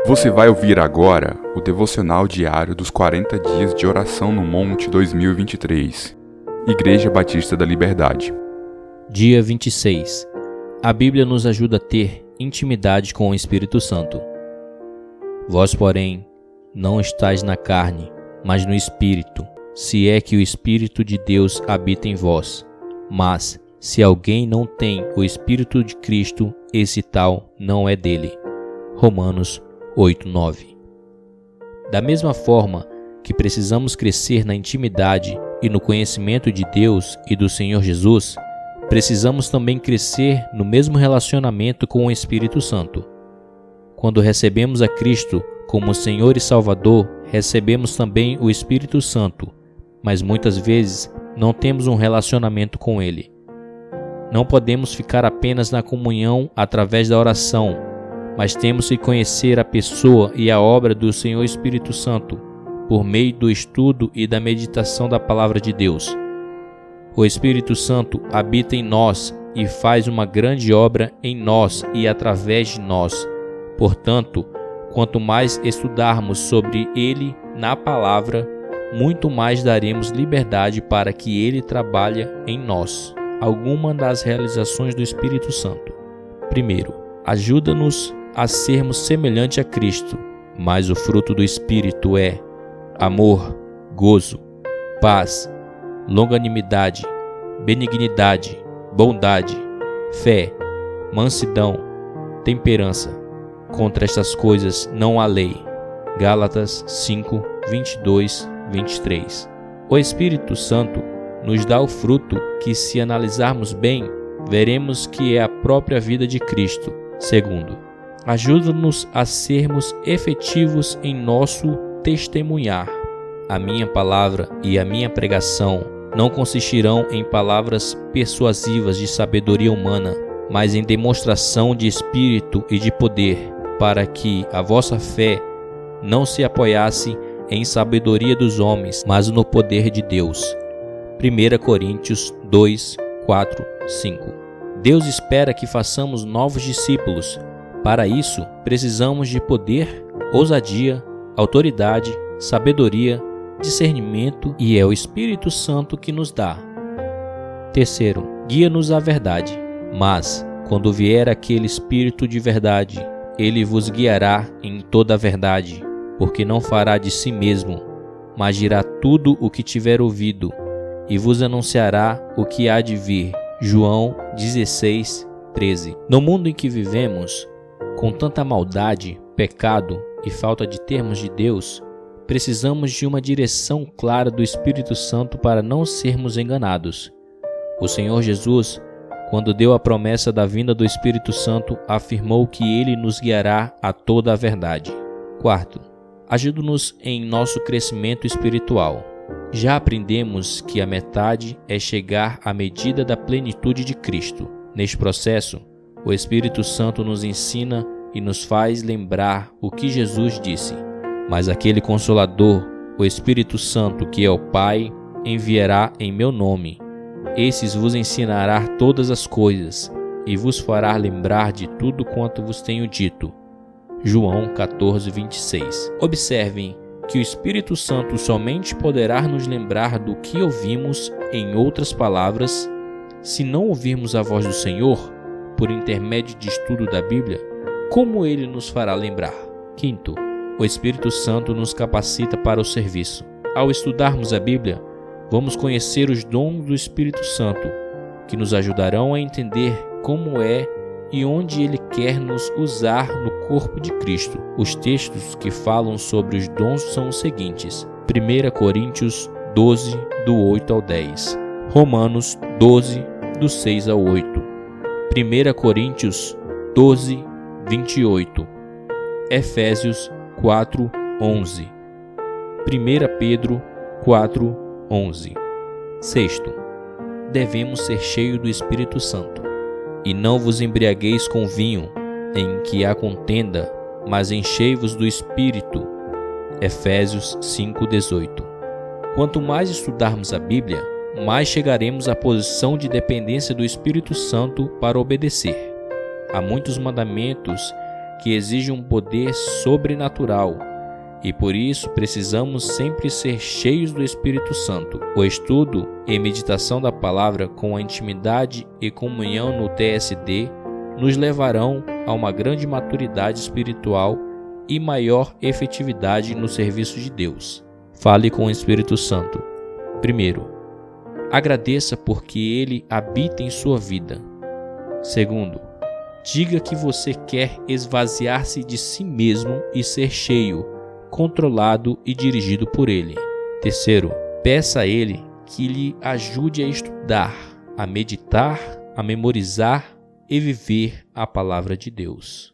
Você vai ouvir agora o devocional diário dos 40 dias de oração no Monte 2023. Igreja Batista da Liberdade. Dia 26. A Bíblia nos ajuda a ter intimidade com o Espírito Santo. Vós, porém, não estáis na carne, mas no Espírito, se é que o Espírito de Deus habita em vós. Mas, se alguém não tem o Espírito de Cristo, esse tal não é dele. Romanos 8:9. Da mesma forma que precisamos crescer na intimidade e no conhecimento de Deus e do Senhor Jesus, precisamos também crescer no mesmo relacionamento com o Espírito Santo. Quando recebemos a Cristo como Senhor e Salvador, recebemos também o Espírito Santo, mas muitas vezes não temos um relacionamento com Ele. Não podemos ficar apenas na comunhão através da oração, mas temos que conhecer a pessoa e a obra do Senhor Espírito Santo por meio do estudo e da meditação da Palavra de Deus. O Espírito Santo habita em nós e faz uma grande obra em nós e através de nós. Portanto, quanto mais estudarmos sobre Ele na Palavra, muito mais daremos liberdade para que Ele trabalhe em nós. Algumas das realizações do Espírito Santo. Primeiro, ajuda-nos a sermos semelhante a Cristo, mas o fruto do Espírito é amor, gozo, paz, longanimidade, benignidade, bondade, fé, mansidão, temperança. Contra estas coisas não há lei. Gálatas 5, 22, 23. O Espírito Santo nos dá o fruto que, se analisarmos bem, veremos que é a própria vida de Cristo. Segundo, ajuda-nos a sermos efetivos em nosso testemunhar. A minha palavra e a minha pregação não consistirão em palavras persuasivas de sabedoria humana, mas em demonstração de espírito e de poder, para que a vossa fé não se apoiasse em sabedoria dos homens, mas no poder de Deus. 1 Coríntios 2, 4, 5. Deus espera que façamos novos discípulos. Para isso, precisamos de poder, ousadia, autoridade, sabedoria, discernimento, e é o Espírito Santo que nos dá. Terceiro, guia-nos à verdade. Mas, quando vier aquele Espírito de verdade, ele vos guiará em toda a verdade, porque não fará de si mesmo, mas dirá tudo o que tiver ouvido, e vos anunciará o que há de vir. João 16, 13. No mundo em que vivemos, com tanta maldade, pecado e falta de termos de Deus, precisamos de uma direção clara do Espírito Santo para não sermos enganados. O Senhor Jesus, quando deu a promessa da vinda do Espírito Santo, afirmou que Ele nos guiará a toda a verdade. Quarto, ajuda-nos em nosso crescimento espiritual. Já aprendemos que a metade é chegar à medida da plenitude de Cristo. Neste processo, o Espírito Santo nos ensina e nos faz lembrar o que Jesus disse. Mas aquele Consolador, o Espírito Santo, que é o Pai, enviará em meu nome. Esses vos ensinará todas as coisas e vos fará lembrar de tudo quanto vos tenho dito. João 14, 26. Observem que o Espírito Santo somente poderá nos lembrar do que ouvimos, em outras palavras, se não ouvirmos a voz do Senhor, por intermédio de estudo da Bíblia, como Ele nos fará lembrar? Quinto, o Espírito Santo nos capacita para o serviço. Ao estudarmos a Bíblia, vamos conhecer os dons do Espírito Santo, que nos ajudarão a entender como é e onde Ele quer nos usar no corpo de Cristo. Os textos que falam sobre os dons são os seguintes: 1 Coríntios 12, do 8 ao 10, Romanos 12, do 6 ao 8, 1 Coríntios 12, 28, Efésios 4, 11, 1 Pedro 4, 11. Sexto, devemos ser cheios do Espírito Santo. E não vos embriagueis com vinho, em que há contenda, mas enchei-vos do Espírito. Efésios 5:18. Quanto mais estudarmos a Bíblia, mais chegaremos à posição de dependência do Espírito Santo para obedecer. Há muitos mandamentos que exige um poder sobrenatural e por isso precisamos sempre ser cheios do Espírito Santo. O estudo e meditação da palavra com a intimidade e comunhão no TSD nos levarão a uma grande maturidade espiritual e maior efetividade no serviço de Deus. Fale com o Espírito Santo. Primeiro, agradeça porque Ele habita em sua vida. Segundo, diga que você quer esvaziar-se de si mesmo e ser cheio, controlado e dirigido por Ele. Terceiro, peça a Ele que lhe ajude a estudar, a meditar, a memorizar e viver a palavra de Deus.